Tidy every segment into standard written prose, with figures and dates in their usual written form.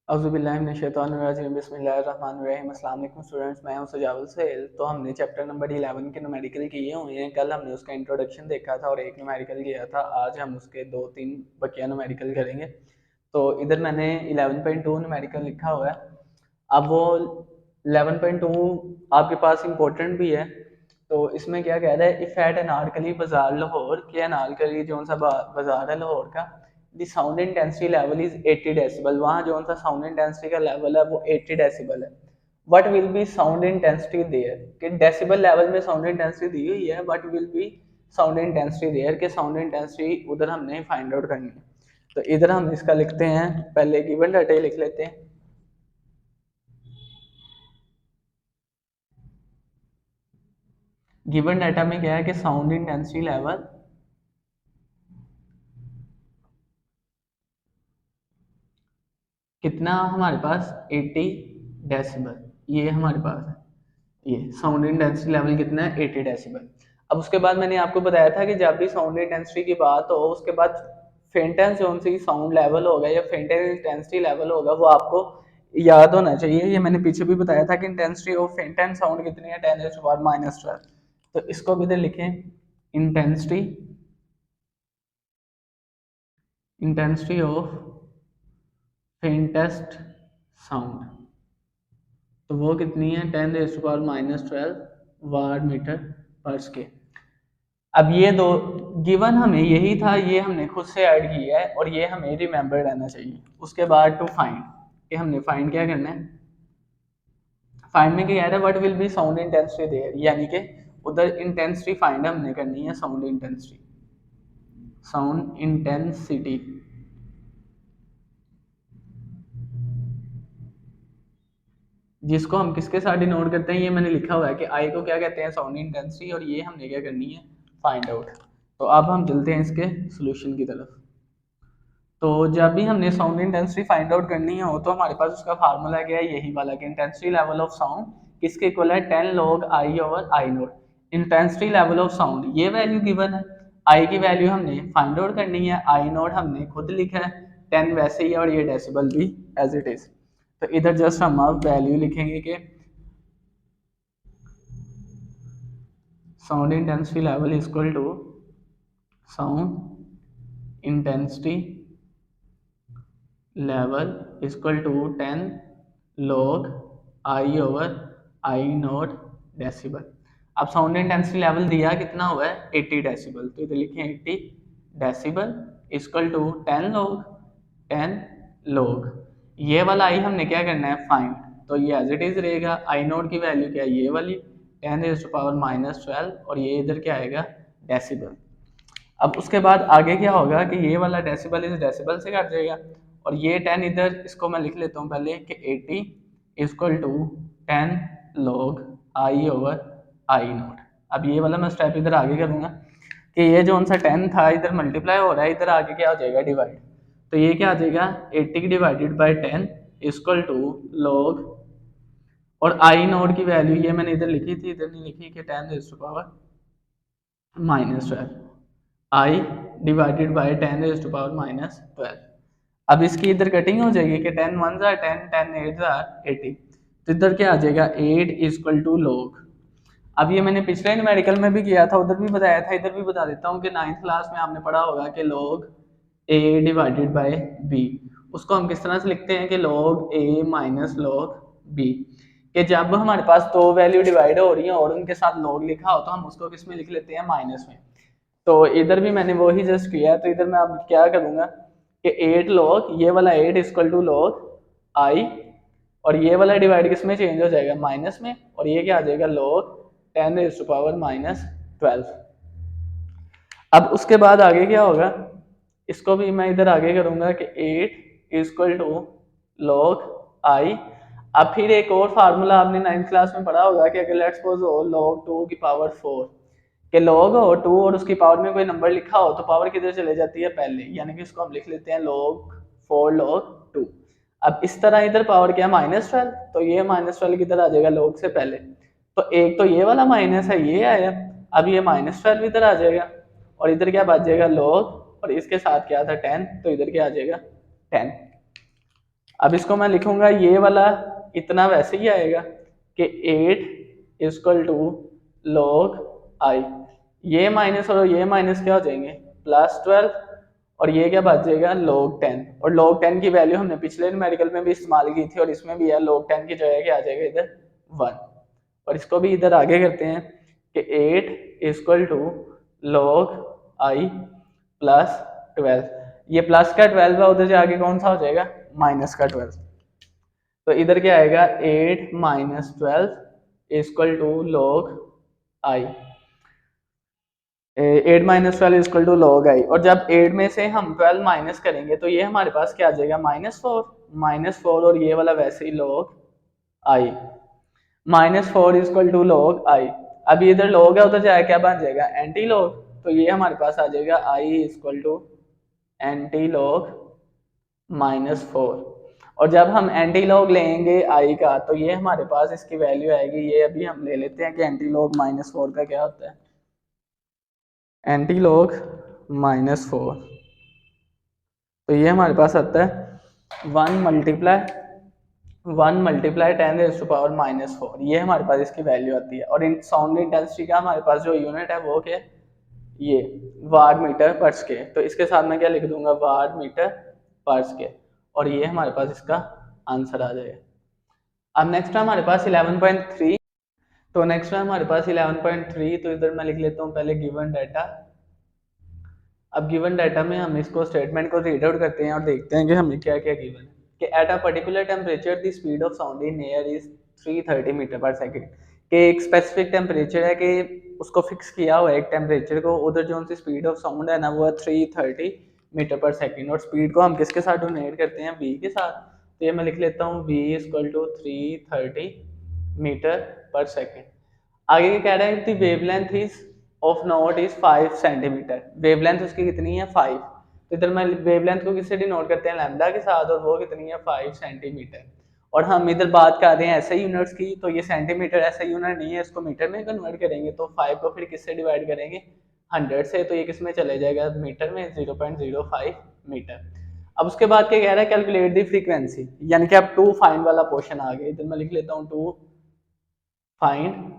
औज़ुबिल्लाहिमिनश्शैतानिर्रजीम बिस्मिल्लाहिर्रहमानिर्रहीम। अस्सलाम वालेकुम स्टूडेंट्स, मैं हूं सजावल सहेल। तो हमने चैप्टर नंबर 11 के न्यूमेरिकल किए हुए हैं। कल हमने उसका इंट्रोडक्शन देखा था और एक न्यूमेरिकल किया था। आज हम उसके 2-3 बकिया न्यूमेरिकल करेंगे। तो इधर मैंने 11.2 न्यूमेरिकल लिखा हुआ है। अब वो 11.2 आपके पास इंपॉर्टेंट भी है। तो इसमें क्या कह रहा है, इफ एट अनारकली बाजार लाहौर के अनारकली जो सा बाजार है लाहौर का, the sound intensity level is 80 decibel. वहाँ जो सा साउंड इंटेंसिटी का लेवल है वो 80 डेसिबल है। What will be sound intensity there, कि डेसिबल लेवल में साउंड इंटेंसिटी दी हुई है, what will be sound intensity there, के साउंड इंटेंसिटी उधर हमने फाइंड आउट करनी है। तो इधर हम इसका लिखते हैं, पहले गिवन डाटा लिख लेते हैं। गिवन डाटा में क्या है कि साउंड इंटेंसिटी लेवल कितना हमारे पास 80 डेसिबल, ये हमारे पास है। ये साउंड इंटेंसिटी लेवल कितना है 80 डेसिबल। अब उसके बाद मैंने आपको बताया था कि जब भी साउंड इंटेंसिटी की बात हो उसके बाद फेंटेंस जो सी साउंड लेवल होगा या फेंटेंस इंटेंसिटी लेवल होगा वो आपको याद होना चाहिए। ये मैंने पीछे भी बताया था कि इंटेंसिटी ऑफ फेंटेंस साउंड कितनी है, 10⁻⁻12। तो इसको भी इधर लिखें, intensity intensity of faintest sound, तो वो कितनी है, 10⁻⁻12 वाट मीटर पर स्केयर। अब ये दो गिवन हमें यही था, ये हमने खुद से ऐड किया है और ये हमें रिमेंबर रहना चाहिए। उसके बाद टू फाइंड, कि हमने फाइंड क्या करना है, फाइंड में क्या कह रहा है, what will be sound intensity there, यानी कि उधर इंटेंसिटी फाइंड हमने करनी है, साउंड इंटेंसिटी, साउंड इंटेंसिटी। जिसको हम किसके साथ डिनोट करते हैं, ये मैंने लिखा हुआ है कि आई को क्या कहते हैं, साउंड इंटेंसिटी, और ये हमने क्या करनी है, फाइंड आउट। तो अब हम चलते हैं इसके सोल्यूशन की तरफ। तो जब भी हमने साउंड इंटेंसिटी फाइंड आउट करनी हो तो हमारे पास उसका फार्मूला क्या है, यही वाला, कि इंटेंसिटी लेवल ऑफ साउंड किसके इक्वल है, 10 log I over I note. Intensity level of sound ये वैल्यू गिवन है, आई की वैल्यू हमने फाइंड आउट करनी है, आई नोट हमने खुद लिखा है, 10 वैसे ही है और ये डेसिबल भी एज इट इज। तो इधर जस्ट हम अब वैल्यू लिखेंगे कि sound intensity level is equal to sound intensity level is equal to 10 log I over I nought decibel. अब साउंड इंटेंसिटी लेवल दिया कितना हुआ है, 80 डेसिबल, तो इधर लिखें 80 डेसिबल इक्वल टू 10 log ये वाला आई हमने क्या करना है, फाइंड। तो ये एज इट इज रहेगा, आई नोट की वैल्यू क्या है, ये वाली 10⁻⁻12, और ये इधर क्या आएगा, डेसिबल। अब उसके बाद आगे क्या होगा कि ये वाला डेसिबल इस डेसिबल से कट जाएगा, और ये 10 इधर, इसको मैं लिख लेता हूँ पहले कि 80 equal to 10 log I over I nought. अब ये वाला मैं स्टेप इधर आगे करूँगा कि ये जो सा 10 था इधर मल्टीप्लाई हो रहा है, इधर आगे क्या हो जाएगा, डिवाइड। तो ये क्या आ जाएगा, 80 divided by 10 equal to log, और आई नोट की वैल्यू ये मैंने इधर लिखी थी, इधर नहीं लिखी, कि 10⁻⁻12 आई डिवाइडेड बाई 10⁻⁻12। अब इसकी इधर कटिंग हो जाएगी कि 10 1 जार 10, 10 8 जार 80। तो इधर क्या आ जाएगा, 8 इक्वल टू log। अब ये मैंने पिछले न्यूमेरिकल में भी किया था, उधर भी बताया था, इधर भी बता देता हूँ कि 9th क्लास में आपने पढ़ा होगा कि log a divided by b। उसको हम किस तरह से लिखते हैं कि log a minus log b, कि जब हमारे पास दो वैल्यू डिवाइड हो रही है और उनके साथ log लिखा हो तो हम उसको किस में लिख लेते हैं, माइनस में। तो इधर भी मैंने वही जस्ट किया है, तो इधर मैं अब क्या करूँगा कि 8 log, ये वाला 8 इक्वल टू log आई, और ये वाला डिवाइड किस में चेंज हो जाएगा, माइनस में, और ये क्या आ जाएगा, log 10⁻⁻12। अब उसके बाद आगे क्या होगा, इसको भी मैं इधर आगे करूँगा कि 8 इक्वल टू log आई। अब फिर एक और फार्मूला आपने 9th क्लास में पढ़ा होगा कि अगर लेट्स सपोज हो log 2 की पावर 4, कि log हो 2 और उसकी पावर में कोई नंबर लिखा हो तो पावर किधर चले जाती है, पहले, यानी कि इसको हम लिख लेते हैं log 4 log 2। अब इस तरह इधर पावर क्या है, -12, तो ये -12 किधर आ जाएगा, log से पहले। तो एक तो ये वाला माइनस है, ये आया, अब ये -12 इधर आ जाएगा, और इधर क्या बच जाएगा, log, और इसके साथ क्या था 10, तो इधर क्या आ जाएगा 10। अब इसको मैं लिखूंगा ये वाला इतना वैसे ही आएगा कि 8 इक्वल टू log आई, ये माइनस और ये माइनस क्या हो जाएंगे +12, और ये क्या बच जाएगा log 10, और log 10 की वैल्यू हमने पिछले न्यूमेरिकल में भी इस्तेमाल की थी और इसमें भी है, log 10 की जगह क्या आ जाएगा इधर 1, और इसको भी इधर आगे करते हैं कि 8 इक्वल टू log आई +12, ये प्लस का 12 है, उधर से आगे कौन सा हो जाएगा माइनस का 12, तो इधर क्या आएगा 8 - 12 equal to log I, 8 - 12 equal to log I, और जब 8 में से हम 12 माइनस करेंगे तो ये हमारे पास क्या आ जाएगा -4, और ये वाला वैसे ही log I, -4 equal to log I. अब इधर log है, उधर जाए क्या बन जाएगा एंटी log, तो ये हमारे पास आ जाएगा I equal to anti log -4, और जब हम एंटी लॉग लेंगे आई का तो ये हमारे पास इसकी वैल्यू आएगी, ये अभी हम ले लेते हैं कि एंटी लॉग -4 का क्या होता है, एंटी लॉग -4, तो ये हमारे पास आता है 1 मल्टीप्लाई 10⁻⁻⁴, ये हमारे पास इसकी वैल्यू आती है, और इन साउंड इंटेंसिटी का हमारे पास जो यूनिट है वो क्या है, ये वाट मीटर पर स्क्वायर, तो इसके साथ मैं क्या लिख दूंगा वाट मीटर पर स्क्वायर, और ये हमारे पास इसका आंसर आ जाएगा। अब नेक्स्ट है हमारे पास 11.3, तो नेक्स्ट है हमारे पास 11.3, तो इधर मैं लिख लेता हूँ पहले गिवन डाटा। अब गिवन डाटा में हम इसको स्टेटमेंट को रीड आउट करते हैं और देखते हैं कि हमें क्या क्या गिवन है, कि at a particular temperature the speed of sound in air is 330 metre per second, कि एक स्पेसिफिक टेम्परेचर है कि उसको फिक्स किया हुआ है एक टेम्परेचर को, उधर जो उनकी स्पीड ऑफ साउंड है ना वो है 330 मीटर पर सेकेंड, और स्पीड को हम किसके साथ डोनेट करते हैं v के साथ, तो ये मैं लिख लेता हूँ v equal to 330 metre per second. आगे क्या कह रहा है, wavelength is of note is 5 centimetre, wavelength उसकी कितनी है 5, तो इधर मैं वेवलेंथ को किससे डिनोट करते हैं लैम्डा के साथ, और वो कितनी है 5 सेंटीमीटर, और हम इधर बात कर रहे हैं ऐसे यूनिट्स की, तो ये सेंटीमीटर ऐसा यूनिट नहीं है, इसको मीटर में कन्वर्ट करेंगे, तो 5 को फिर किससे डिवाइड करेंगे 100 से, तो ये किस में चले जाएगा मीटर में 0.05 मीटर। अब उसके बाद क्या कह रहा है, कैलकुलेट दी फ्रीक्वेंसी, यानी कि अब टू फाइंड वाला पोर्शन आ गया, इधर मैं लिख लेता हूँ टू फाइंड।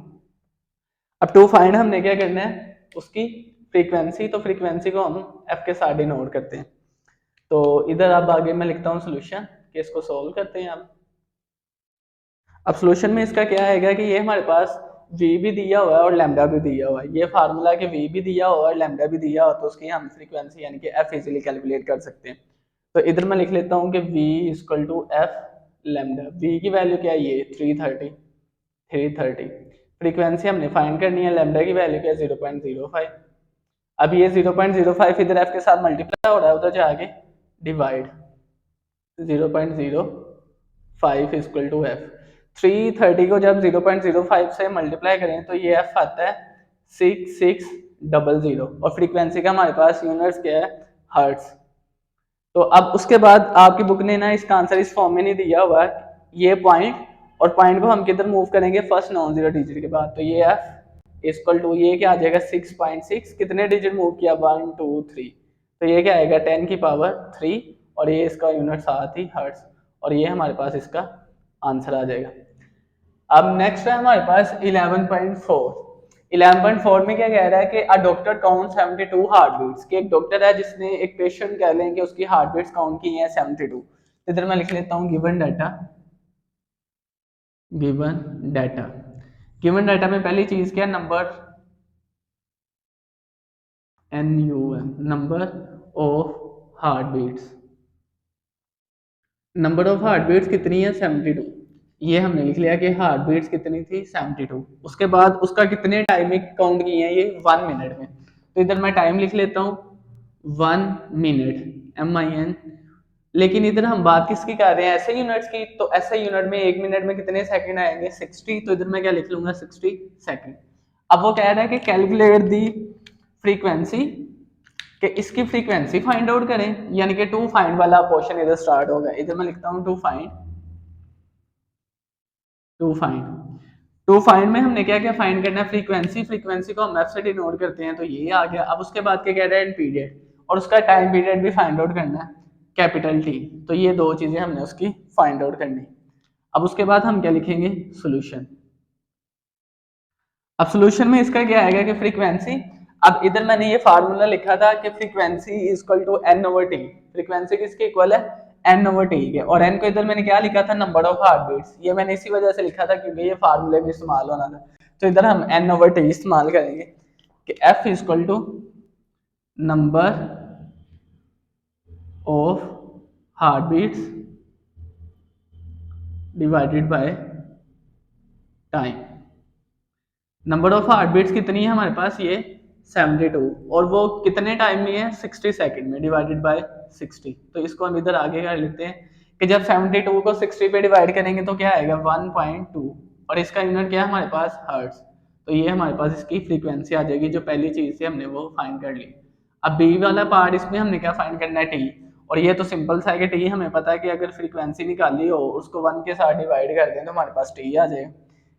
अब टू फाइंड हमने क्या करना है उसकी फ्रीक्वेंसी, तो फ्रीक्वेंसी को हम f के साथ डिनोट करते हैं, तो इधर अब आगे मैं लिखता हूँ सोल्यूशन कि इसको सोल्व करते हैं। अब सोल्यूशन में इसका क्या आएगा कि ये हमारे पास v भी दिया हुआ है और लैम्डा भी दिया हुआ है, ये फार्मूला कि v भी दिया हुआ है और लैम्डा भी दिया हुआ, तो उसकी हम फ्रीक्वेंसी यानी कि f इजीली कैलकुलेट कर सकते हैं। तो इधर मैं लिख लेता हूँ कि v equal to f lambda, v की वैल्यू क्या है ये 330, फ्रीक्वेंसी हमने फाइंड करनी है, लैम्डा की वैल्यू क्या है 0.05, अब ये 0.05 इधर f के साथ मल्टीप्लाई हो रहा है, उधर जाके डिवाइड 0.05 इक्वल टू f, 330 को जब 0.05 से मल्टीप्लाई करें तो ये f आता है 6600, और फ्रीक्वेंसी का हमारे पास यूनिट्स क्या है हर्ट्ज। तो अब उसके बाद आपकी बुक ने ना इसका आंसर इस फॉर्म में नहीं दिया हुआ है, ये पॉइंट, और पॉइंट को हम किधर मूव करेंगे फर्स्ट नॉन जीरो डिजिट के बाद, तो ये f इक्वल टू ये क्या आ जाएगा 6.6, कितने डिजिट मूव किया 1 2 3, तो ये क्या आएगा 10 की पावर 3, और ये इसका यूनिट साथ ही हर्ट्ज, और ये हमारे पास इसका आंसर आ जाएगा। अब नेक्स्ट है हमारे पास 11.4 में क्या कह रहा है कि अ डॉक्टर काउंट 72 हार्ट बीट्स, कि एक डॉक्टर है जिसने एक पेशेंट कह लें कि उसकी हार्ट बीट्स काउंट की हैं 72, इधर मैं लिख लेता हूँ गिवन डाटा में पहली चीज क्या number number of heart beats, number of heart beats कितनी है 72, ये हमने लिख लिया कि हार्ट बीट्स कितनी थी 72, उसके बाद उसका कितने टाइम में काउंट किए हैं ये 1 मिनट में, तो इधर मैं टाइम लिख लेता हूँ 1 मिनट MIN, लेकिन इधर हम बात किसकी कर रहे हैं ऐसे यूनिट्स की, तो ऐसे यूनिट में 1 मिनट में कितने सेकंड आएंगे 60, तो इधर मैं क्या लिख लूंगा 60 सेकंड। अब वो कह रहा है कि कैलकुलेट दी फ्रीक्वेंसी, कि इसकी फ्रीक्वेंसी फाइंड आउट करें, यानी कि टू फाइंड वाला पोर्शन इधर स्टार्ट होगा, इधर मैं लिखता हूँ टू फाइंड में हमने क्या क्या फाइंड करना है फ्रीक्वेंसी को हम f से डिनोट करते हैं, तो ये आ गया। अब उसके बाद क्या कह रहा है पीरियड, और उसका टाइम पीरियड भी फाइंड आउट करना है, कैपिटल टी। तो ये दो चीज़ें हमने उसकी फाइंड आउट करनी। अब उसके बाद हम क्या लिखेंगे, सोल्यूशन। अब सोल्यूशन में इसका क्या आएगा कि फ्रीक्वेंसी, अब इधर मैंने ये फार्मूला लिखा था कि frequency is equal to N over T. Frequency किसके इक्वल है, एन ओवर टी के, और एन को इधर मैंने क्या लिखा था, नंबर ऑफ हार्ट बीट्स। ये मैंने इसी वजह से लिखा था क्योंकि ये फार्मूले में इस्तेमाल होना था। तो इधर हम एन ओवर टी इस्तेमाल करेंगे कि F is equal to number of heart beats divided by time. Number of heart beats कितनी है हमारे पास, ये 72, और वो कितने टाइम में है, 60 सेकंड में, डिवाइडेड बाय 60। तो इसको हम इधर आगे कर लेते हैं कि जब 72 को 60 पे डिवाइड करेंगे तो क्या आएगा 1.2, और इसका यूनिट क्या है हमारे पास, हर्ट्ज। तो ये हमारे पास इसकी फ्रीक्वेंसी आ जाएगी, जो पहली चीज थी हमने वो फाइंड कर ली। अब बी वाला पार्ट, इसमें हमने क्या फाइंड करना है, टी। और ये तो सिंपल सा है कि टी हमें पता है कि अगर फ्रीक्वेंसी निकाली हो उसको 1 के साथ डिवाइड कर दें तो हमारे पास टी आ जाएगा।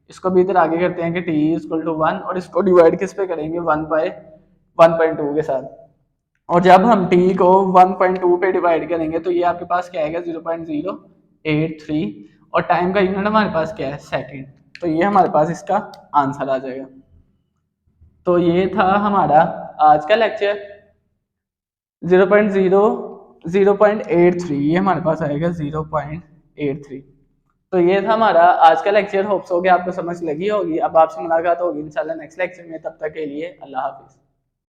इसको भी इधर आगे करते हैं कि टी इज इक्वल टू 1, और इसको डिवाइड किस पे करेंगे, 1/1.2 के साथ। और जब हम टी को 1.2 पे डिवाइड करेंगे तो ये आपके पास क्या आएगा, 0.083, और टाइम का यूनिट हमारे पास क्या है, सेकंड। तो ये हमारे पास इसका आंसर आ जाएगा। तो ये था हमारा आज का लेक्चर। 0.83, ये हमारे पास आएगा 0.83। तो ये था हमारा आज का लेक्चर। होप्स हो कि आपको समझ लगी होगी। अब आपसे मुलाकात होगी इंशाल्लाह नेक्स्ट लेक्चर में, तब तक के लिए अल्लाह हाफिज।